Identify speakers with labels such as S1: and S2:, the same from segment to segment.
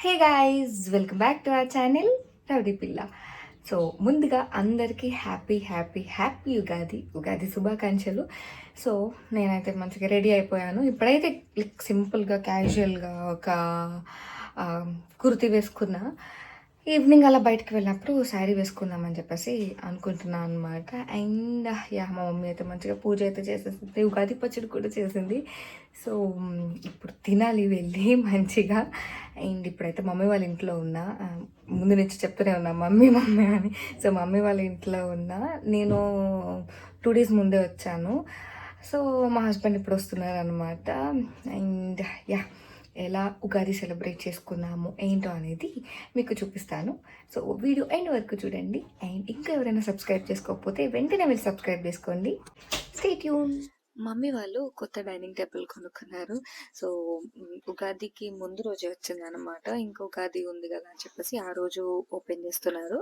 S1: Hey guys, welcome back to our channel rowdy పిల్ల. So ముందుగా అందరికీ హ్యాపీ హ్యాపీ హ్యాపీ ఉగాది శుభాకాంక్షలు. సో నేనైతే మంచిగా రెడీ అయిపోయాను. ఇప్పుడైతే సింపుల్గా క్యాజువల్గా ఒక ఆ, కుర్తీ వేసుకున్నా. ఈవినింగ్ అలా బయటకు వెళ్ళినప్పుడు శారీ వేసుకుందామని చెప్పేసి అనుకుంటున్నాను అనమాట. అండ్ యా, మా మమ్మీ అయితే మంచిగా పూజ అయితే చేసేసింది, ఉగాది పచ్చడి కూడా చేసింది. సో ఇప్పుడు తినాలి వెళ్ళి మంచిగా. అండ్ ఇప్పుడైతే మమ్మీ వాళ్ళ ఇంట్లో ఉన్నా. ముందు నుంచి చెప్తూనే ఉన్నా మమ్మీ మమ్మీ అని. సో మమ్మీ వాళ్ళ ఇంట్లో ఉన్నా. నేను 2 days ముందే వచ్చాను. సో మా హస్బెండ్ ఇప్పుడు వస్తున్నారు అనమాట. అండ్ యా, ఎలా ఉగాది సెలబ్రేట్ చేసుకున్నాము ఏంటో అనేది మీకు చూపిస్తాను. సో వీడియో ఎండ్ వరకు చూడండి. అండ్ ఇంకా ఎవరైనా సబ్స్క్రైబ్ చేసుకోకపోతే వెంటనే వెళ్ళి సబ్స్క్రైబ్ చేసుకోండి. Stay tune. మమ్మీ వాళ్ళు కొత్త డైనింగ్ టేబుల్ కొనుక్కున్నారు. సో ఉగాదికి ముందు రోజే వచ్చిందనమాట. ఇంకా ఉగాది ఉంది కదా అని చెప్పేసి ఆ రోజు ఓపెన్ చేస్తున్నారు.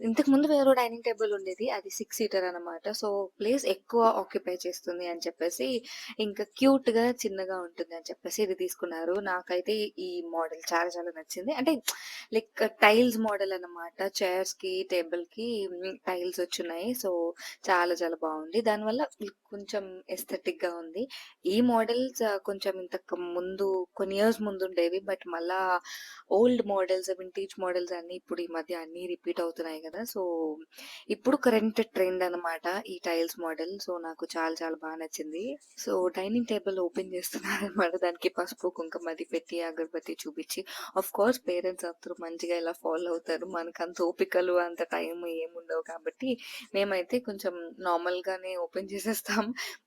S1: ఇంతకు ముందు వేరే డైనింగ్ టేబుల్ ఉండేది, అది 6 seater అనమాట. సో ప్లేస్ ఎక్కువ ఆక్యుపై చేస్తుంది అని చెప్పేసి, ఇంకా క్యూట్ గా చిన్నగా ఉంటుంది అని చెప్పేసి ఇది తీసుకున్నారు. నాకైతే ఈ మోడల్ చాలా చాలా నచ్చింది. అంటే లైక్ టైల్స్ మోడల్ అనమాట. చైర్స్ కి టేబుల్ కి టైల్స్ వచ్చున్నాయి. సో చాలా చాలా బాగుంది. దానివల్ల కొంచెం ఎస్థెటిక్ గా ఉంది. ఈ మోడల్స్ కొంచెం ఇంతకు ముందు కొన్ని ఇయర్స్ ముందు ఉండేవి. బట్ మళ్ళా ఓల్డ్ మోడల్స్, వింటేజ్ మోడల్స్ అన్ని ఇప్పుడు ఈ మధ్య అన్ని రిపీట్ అవుతున్నాయి కదా. సో ఇప్పుడు కరెంట్ ట్రెండ్ అనమాట ఈ టైల్స్ మోడల్. సో నాకు చాలా చాలా బాగా నచ్చింది. సో డైనింగ్ టేబుల్ ఓపెన్ చేస్తున్నారు అనమాట. దానికి పసుపు కుంకుమ అది పెట్టి అగరబత్తి చూపించి, ఆఫ్ కోర్స్ పేరెంట్స్ అందరూ మంచిగా ఇలా ఫాలో అవుతారు. మనకు అంత ఓపికలు అంత టైం ఏముండవు కాబట్టి మేమైతే కొంచెం నార్మల్ గానే ఓపెన్ చేసేస్తాం.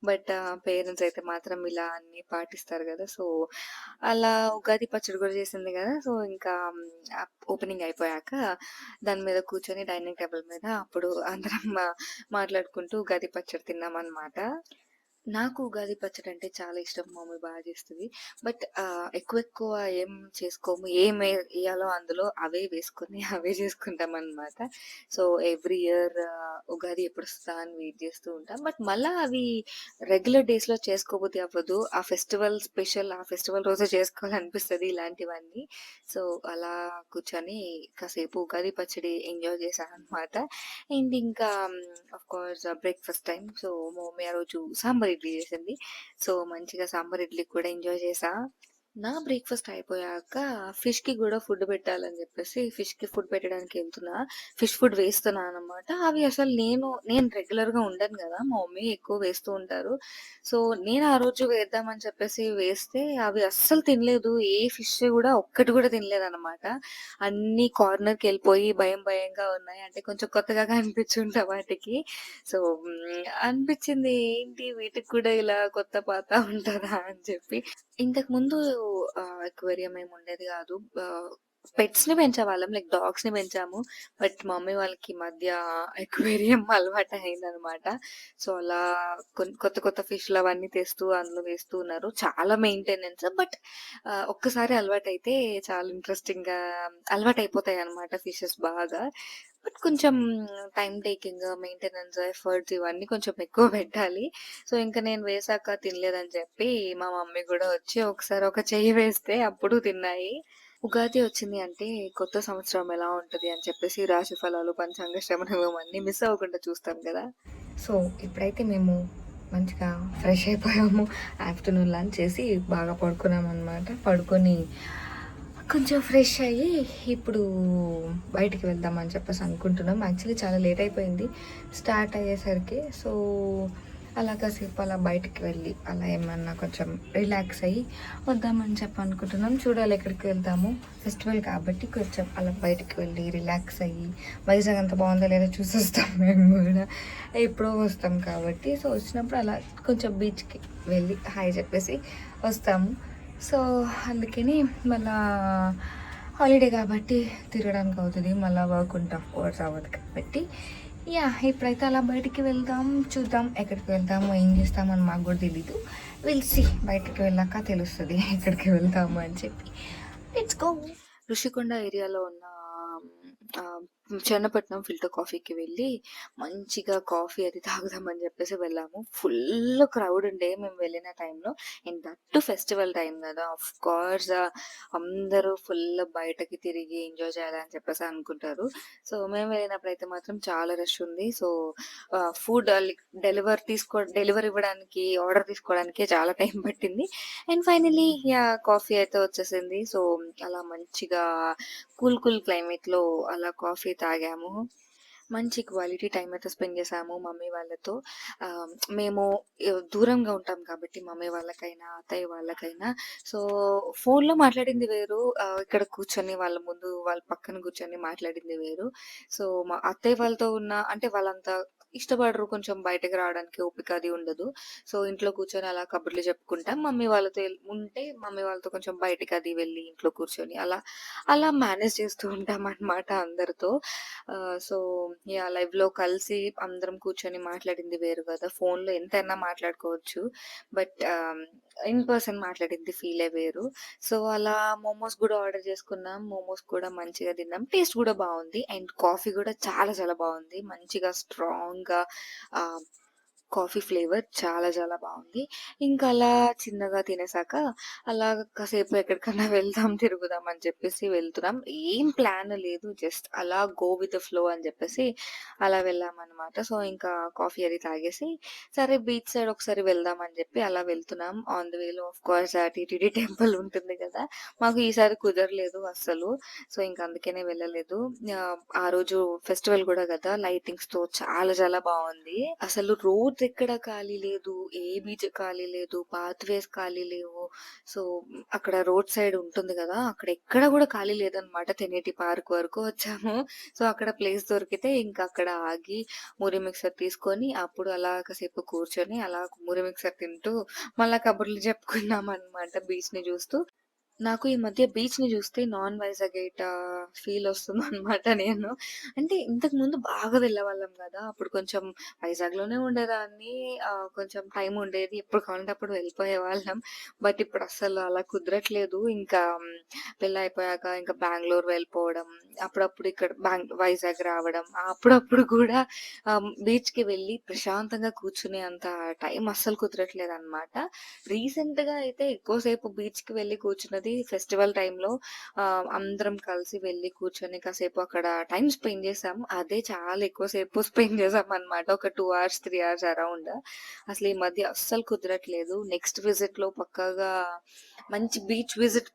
S1: బట్ పేరెంట్స్ అయితే మాత్రం ఇలా అన్ని పాటిస్తారు కదా. సో అలా ఉగాది పచ్చడి కూడా చేసింది కదా. సో ఇంకా ఓపెనింగ్ అయిపోయాక దాని మీద కూర్చొని డైనింగ్ టేబుల్ మీద అప్పుడు అందరం మాట్లాడుకుంటూ ఉగాది పచ్చడి తిన్నాం అనమాట. నాకు ఉగాది పచ్చడి అంటే చాలా ఇష్టం. మా మమ్మీ బాగా చేస్తుంది. బట్ ఎక్కువ ఎక్కువ ఏం చేసుకోము. ఏం వేయాలో అందులో అవే వేసుకొని అవే చేసుకుంటాం అనమాట. సో ఎవ్రీ ఇయర్ ఉగాది ఎప్పుడు వస్తుందా అని వెయిట్ చేస్తూ ఉంటాం. బట్ మళ్ళా అవి రెగ్యులర్ డేస్ లో చేసుకోబోతే అవ్వదు. ఆ ఫెస్టివల్ స్పెషల్, ఆ ఫెస్టివల్ రోజే చేసుకోవాలనిపిస్తుంది ఇలాంటివన్నీ. సో అలా కూర్చొని కాసేపు ఉగాది పచ్చడి ఎంజాయ్ చేశాను అనమాట. అండ్ ఇంకా of course breakfast time. So మా మమ్మీ ఆ రోజు సాంబార్ ఇడ్లీ చేసింది. సో మంచిగా సాంబార్ ఇడ్లీ కూడా ఎంజాయ్ చేసా. నా బ్రేక్ఫాస్ట్ అయిపోయాక ఫిష్ కి కూడా ఫుడ్ పెట్టాలని చెప్పేసి ఫిష్ కి ఫుడ్ పెట్టడానికి వెళ్తున్నా. ఫిష్ ఫుడ్ వేస్తున్నా అనమాట. అవి అసలు నేను రెగ్యులర్ గా ఉండను కదా, మా మమ్మీ ఎక్కువ వేస్తూ ఉంటారు. సో నేను ఆ రోజు వేద్దామని చెప్పేసి వేస్తే అవి అస్సలు తినలేదు. ఏ ఫిష్ కూడా ఒక్కటి కూడా తినలేదు అనమాట. అన్ని కార్నర్ కి వెళ్ళిపోయి భయం భయంగా ఉన్నాయి. అంటే కొంచెం కొత్తగా అనిపించుంటా వాటికి. సో అనిపించింది, ఏంటి వీటికి కూడా ఇలా కొత్త పాత ఉంటదా అని చెప్పి. ఇంతకు ముందు ఎక్వేరియం ఏమి ఉండేది కాదు. పెట్స్ ని పెంచేవాళ్ళం, లైక్ డాగ్స్ ని పెంచాము. బట్ మమ్మీ వాళ్ళకి ఈ మధ్య ఎక్వేరియం అలవాటు అయిందనమాట. సో అలా కొత్త కొత్త ఫిష్లు అవన్నీ తెస్తూ అందులో వేస్తూ ఉన్నారు. చాలా మెయింటెనెన్స్. బట్ ఒక్కసారి అలవాటు అయితే చాలా ఇంట్రెస్టింగ్ గా అలవాటు అయిపోతాయి అనమాట ఫిషెస్ బాగా. బట్ కొంచెం టైం టేకింగ్, మెయింటెనెన్స్, ఎఫర్ట్స్ ఇవన్నీ కొంచెం ఎక్కువ పెట్టాలి. సో ఇంకా నేను వేసాక తినలేదని చెప్పి మా మమ్మీ కూడా వచ్చి ఒకసారి ఒక చెయ్యి వేస్తే అప్పుడు తిన్నాయి. ఉగాది వచ్చింది అంటే కొత్త సంవత్సరం ఎలా ఉంటది అని చెప్పేసి రాశి ఫలాలు, పంచాంగ శ్రవణం అన్నీ మిస్ అవ్వకుండా చూస్తాం కదా. సో ఇప్పుడైతే మేము మంచిగా ఫ్రెష్ అయిపోయాము. ఆఫ్టర్నూన్ లంచ్ చేసి బాగా పడుకున్నాం అనమాట. పడుకొని కొంచెం ఫ్రెష్ అయ్యి ఇప్పుడు బయటికి వెళ్దామని చెప్పేసి అనుకుంటున్నాం. యాక్చువల్లీ చాలా లేట్ అయిపోయింది స్టార్ట్ అయ్యేసరికి. సో అలా కాసేపు అలా బయటికి వెళ్ళి అలా ఏమన్నా కొంచెం రిలాక్స్ అయ్యి వద్దామని చెప్పి అనుకుంటున్నాం. చూడాలి ఎక్కడికి వెళ్తాము. ఫెస్టివల్ కాబట్టి కొంచెం అలా బయటికి వెళ్ళి రిలాక్స్ అయ్యి వైజాగ్ అంత బాగుందో లేదో చూసొస్తాం. మేము కూడా ఎప్పుడో వస్తాం కాబట్టి. సో వచ్చినప్పుడు అలా కొంచెం బీచ్కి వెళ్ళి హాయ్ చెప్పేసి వస్తాము. సో అందుకని మళ్ళా హాలిడే కాబట్టి తిరగడానికి అవుతుంది. మళ్ళీ వర్క్ ఉంటే కోర్స్ అవ్వదు కాబట్టి యా, ఇప్పుడైతే అలా బయటికి వెళ్దాం. చూద్దాం ఎక్కడికి వెళ్తాము, ఏం చేస్తామని మాకు కూడా తెలీదు. వెళ్సి బయటికి వెళ్ళాక తెలుస్తుంది ఎక్కడికి వెళ్తాము అని చెప్పి. Let's go. ఋషికొండ ఏరియాలో ఉన్న చెన్నపట్నం ఫిల్టర్ కాఫీకి వెళ్ళి మంచిగా కాఫీ అది తాగుదామని చెప్పేసి వెళ్ళాము. ఫుల్ క్రౌడ్ ఉండే మేము వెళ్ళిన టైంలో. And that to festival time కదా! ఆఫ్ కోర్స్ అందరూ ఫుల్ బయటకి తిరిగి ఎంజాయ్ చేయాలని చెప్పేసి అనుకుంటారు. సో మేము వెళ్ళినప్పుడైతే మాత్రం చాలా రష్ ఉంది. సో ఫుడ్ డెలివరీ ఇవ్వడానికి, ఆర్డర్ తీసుకోవడానికే చాలా టైం పట్టింది. అండ్ ఫైనల్లీ కాఫీ అయితే వచ్చేసింది. సో అలా మంచిగా కూల్ క్లైమేట్‌లో అలా కాఫీ తాగాము. మంచి క్వాలిటీ టైమ్ అయితే స్పెండ్ చేశాము మమ్మీ వాళ్ళతో. మేము దూరంగా ఉంటాం కాబట్టి మమ్మీ వాళ్ళకైనా, అత్తయ్య వాళ్ళకైనా సో ఫోన్‌లో మాట్లాడింది వేరు. ఇక్కడ కూర్చొని వాళ్ళ ముందు వాళ్ళ పక్కన కూర్చొని మాట్లాడింది వేరు. సో మా అత్తయ్య వాళ్ళతో ఉన్న అంటే వాళ్ళంత ఇష్టపడరు కొంచెం బయటకి రావడానికి ఓపిక అది ఉండదు. సో ఇంట్లో కూర్చొని అలా కబుర్లు చెప్పుకుంటాం. మమ్మీ వాళ్ళతో ఉంటే మమ్మీ వాళ్ళతో కొంచెం బయటికి అది వెళ్ళి ఇంట్లో కూర్చొని అలా మేనేజ్ చేస్తూ ఉంటామనమాట అందరితో. సో లైవ్‌లో కలిసి అందరం కూర్చొని మాట్లాడింది వేరు గదా! ఫోన్‌లో ఎంతైనా మాట్లాడుకోవచ్చు. బట్ ఇన్ పర్సన్ మాట్లాడింది ఫీలే వేరు. సో అలా మోమోస్ గూడా ఆర్డర్ చేసుకున్నాం. మోమోస్ కూడా మంచిగా తిన్నాం. టేస్ట్ గూడా బావుంది. అండ్ కాఫీ గూడా చాలా చాలా బావుంది. మంచిగా స్ట్రాంగ్‌గా ఆహ్ కాఫీ ఫ్లేవర్ చాలా చాలా బావుంది. ఇంకా అలా చిన్నగా తినేసాక అలా కాసేపు ఎక్కడికన్నా వెళ్దాం, తిరుగుదాం అని చెప్పేసి వెళ్తున్నాం. ఏం ప్లాన్ లేదు. జస్ట్ అలా గో విత్ ద ఫ్లో అని చెప్పేసి అలా వెళ్ళామనమాట. సో ఇంకా కాఫీ అది తాగేసి సరే బీచ్ సైడ్ ఒకసారి వెళ్దాం అని చెప్పి అలా వెళ్తున్నాం. ఆన్ ది వేలో ఆఫ్ కోర్స్ ఆ టీటీడీ టెంపుల్ ఉంటుంది కదా! మాకు ఈసారి కుదరలేదు అస్సలు. సో ఇంక అందుకనే వెళ్ళలేదు. ఆ రోజు ఫెస్టివల్ గూడా గదా! లైటింగ్స్‌తో చాలా చాలా బావుంది. అసలు రోడ్స్ ఎక్కడ ఖాళీ లేదు. ఏ బీచ్ ఖాళీ లేదు. పాత్‌వేస్ ఖాళీ లేవు. సో, అక్కడ రోడ్ సైడ్ ఉంటుంది గదా! అక్కడ ఎక్కడ గూడా ఖాళీ లేదనమాట. తెనేటి పార్క్ వరకు వచ్చాము. సో, అక్కడ ప్లేస్ దొరికితే ఇంక అక్కడ ఆగి పూరి మిక్చర్ తీసుకొని అప్పుడు అలా కాసేపు కూర్చొని అలా పూరి మిక్చర్ తింటూ మళ్ళా కబుర్లు చెప్పుకున్నామనమాట బీచ్‌ని జూస్తూ. నాకు ఈ మధ్య బీచ్‌ని జూస్తే నాన్ వైజాగైట్ ఫీలొస్తుందనమాట నేను. అంటే ఇంతకుముందు బాగా వెళ్ళేవాళ్ళం గదా! అప్పుడు కొంచెం వైజాగ్‌లోనే ఉండేదాన్ని. కొంచెం టైం ఉండేది. ఎప్పుడు కావాలంటే అప్పుడు వెళ్ళిపోయేవాళ్ళం. బట్ ఇప్పుడస్సలు అలా కుదరట్లేదు. ఇంకా పెళ్లయిపోయాక ఇంకా బెంగుళూరు వెళ్ళిపోవడం, అప్పుడప్పుడు ఇక్కడ వైజాగ్ రావడం, అప్పుడప్పుడు గూడా బీచ్‌కి వెళ్ళి ప్రశాంతంగా కూర్చునే అంత టైం అస్సలు కుదరట్లేదనమాట. రీసెంట్‌గా అయితే ఎక్కువ సేపు బీచ్‌కి వెళ్లి కూర్చున్నది ఫెస్టివల్ టైమ్‌లో. అందరం కలిసి వెళ్లి కూర్చొని కాసేపు అక్కడ టైమ్ స్పెండ్ చేసాం. అదే చాలా ఎక్కువ సేపు స్పెండ్ చేసామన్నమాట. ఒక 2 అవర్స్, 3 అవర్స్ అరౌండ్. అసలు ఈ మధ్య అస్సలు కుదరట్లేదు. నెక్స్ట్ విజిట్‌లో పక్కాగా మంచి బీచ్ విజిట్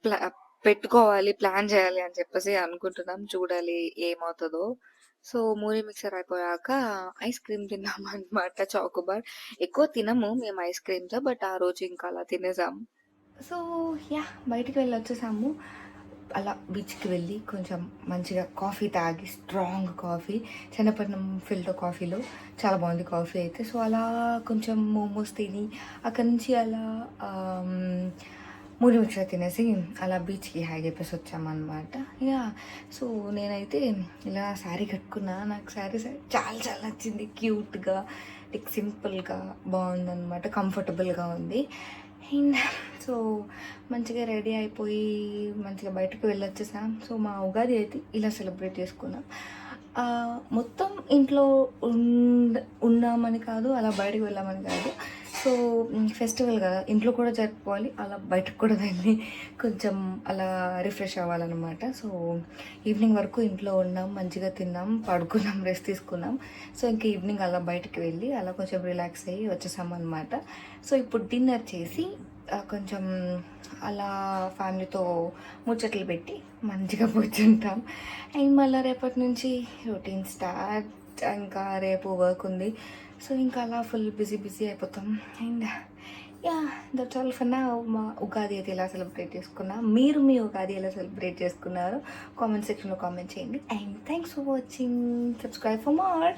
S1: పెట్టుకోవాలి, ప్లాన్ చేయాలి అని చెప్పేసి అనుకుంటున్నాం. చూడాలి ఏమవుతదో. సో, మూవీ మిక్చర్ అయిపోయాక ఐస్ క్రీమ్ తిన్నామన్నమాట చాకోబార్. ఎక్కువ తినము మేము ఐస్ క్రీమ్స్. బట్ ఆ రోజు ఇంకా అలా తినేసాం. సో, బయటికి వెళ్ళొచ్చేసాము. అలా బీచ్‌కి వెళ్ళి కొంచెం మంచిగా కాఫీ తాగి స్ట్రాంగ్ కాఫీ చెన్నపట్నం ఫిల్టర్ కాఫీలో చాలా బాగుంది కాఫీ అయితే. సో, అలా కొంచెం మోమోస్ తిని అక్కడి నుంచి అలా మూడు మిక్చర్ తినేసి అలా బీచ్‌కి హాయ్ చెప్పేసి వచ్చామన్నమాట. సో, నేనైతే ఇలా శారీ కట్టుకున్నా. నాకు శారీ చాలా చాలా నచ్చింది. క్యూట్‌గా లైక్ సింపుల్‌గా బాగుందన్నమాట. కంఫర్టబుల్‌గా ఉంది. అండ్ సో, మంచిగా రెడీ అయిపోయి మంచిగా బయటకు వెళ్ళొచ్చేసాం. సో, మా ఉగాది అయితే ఇలా సెలబ్రేట్ చేసుకున్నాం. మొత్తం ఇంట్లో ఉన్నామని కాదు, అలా బయటకు వెళ్ళామని కాదు. సో, ఫెస్టివల్ కదా, ఇంట్లో కూడా జరుపుకోవాలి, అలా బయటకు కూడా వెళ్ళి కొంచెం అలా రిఫ్రెష్ అవ్వాలన్నమాట. సో, ఈవినింగ్ వరకు ఇంట్లో ఉన్నాం, మంచిగా తిన్నాం, పడుకున్నాం, రెస్ట్ తీసుకున్నాం. సో, ఇంకా ఈవినింగ్ అలా బయటకు వెళ్ళి అలా కొంచెం రిలాక్స్ అయ్యి వచ్చేసాం అనమాట. సో, ఇప్పుడు డిన్నర్ చేసి కొంచెం అలా ఫ్యామిలీతో ముచ్చట్లు పెట్టి మంచిగా కూర్చుంటాం. అండ్ మళ్ళీ రేపటి నుంచి రొటీన్ స్టార్ట్. ఇంకా రేపు వర్క్ ఉంది. సో ఇంకా అలా ఫుల్ బిజీ అయిపోతాం. And that's all for now. మా ఉగాది అయితే ఎలా సెలబ్రేట్ చేసుకున్నా, మీరు మీ ఉగాది ఎలా సెలబ్రేట్ చేసుకున్నారో కామెంట్ సెక్షన్లో కామెంట్ చేయండి. And thanks for watching. Subscribe for more.